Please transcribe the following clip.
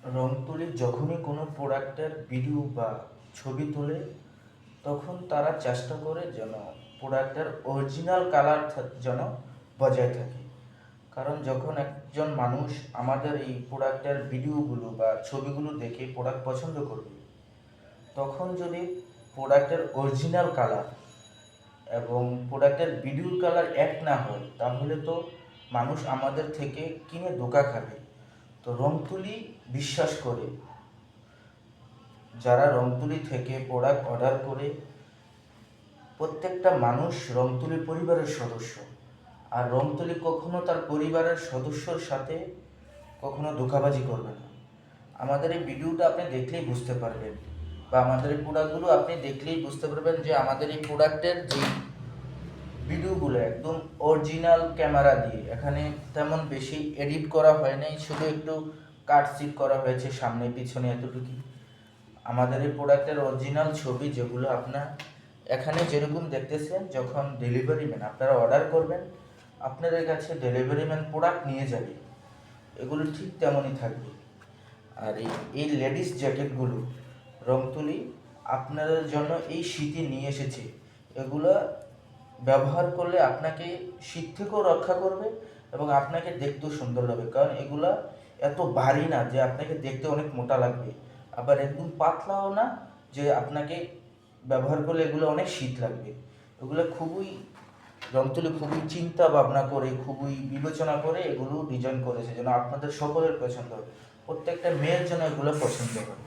রং তুলি যখনই কোনো প্রোডাক্টের ভিডিও বা ছবি তোলে তখন তারা চেষ্টা করে যেন প্রোডাক্টের অরিজিনাল কালার যেন বজায় থাকে। কারণ যখন একজন মানুষ আমাদের এই প্রোডাক্টের ভিডিওগুলো বা ছবিগুলো দেখে প্রোডাক্ট পছন্দ করবে, তখন যদি প্রোডাক্টের অরিজিনাল কালার এবং প্রোডাক্টের ভিডিওর কালার এক না হয়, তাহলে তো মানুষ আমাদের থেকে কিনে ধোঁকা খাবে। তো রং তুলি বিশ্বাস করে যারা রংতুলি থেকে প্রোডাক্ট অর্ডার করে, প্রত্যেকটা মানুষ রংতুলি পরিবারের সদস্য। আর রংতুলি কখনো তার পরিবারের সদস্যর সাথে কখনো ধোঁকাবাজি করবে না। আমাদের এই ভিডিওটা আপনি দেখলেই বুঝতে পারবেন, বা আমাদের এই প্রোডাক্টগুলো আপনি দেখলেই বুঝতে পারবেন যে আমাদের এই প্রোডাক্টের যে ভিডিওগুলো একদম অরিজিনাল ক্যামেরা দিয়ে, এখানে তেমন বেশি এডিট করা হয় নাই, শুধু একটু কাটসিট করা হয়েছে সামনে পিছনে এতটুকু। আমাদের এই প্রোডাক্টের অরিজিনাল ছবি যেগুলো আপনার এখানে যেরকম দেখতেছেন, যখন ডেলিভারি ম্যান আপনারা অর্ডার করবেন, আপনাদের কাছে ডেলিভারি ম্যান প্রোডাক্ট নিয়ে যাবে, এগুলো ঠিক তেমনই থাকবে। আর এই লেডিস জ্যাকেটগুলো রং তুলি আপনাদের জন্য এই শীতে নিয়ে এসেছে। এগুলো ব্যবহার করলে আপনাকে শীত থেকেও রক্ষা করবে এবং আপনাকে দেখতেও সুন্দর লাগবে। কারণ এগুলা এত ভারী না যে আপনাকে দেখতে অনেক মোটা লাগবে, আবার একদম পাতলাও না যে আপনাকে ব্যবহার করলে এগুলো অনেক শীত লাগবে। এগুলো খুবই রংতুলি খুবই চিন্তা ভাবনা করে, খুবই বিবেচনা করে এগুলো ডিজাইন করেছে যেন আপনাদের সকলের পছন্দ হয়, প্রত্যেকটা মেয়ের জন্য এগুলো পছন্দ হয়।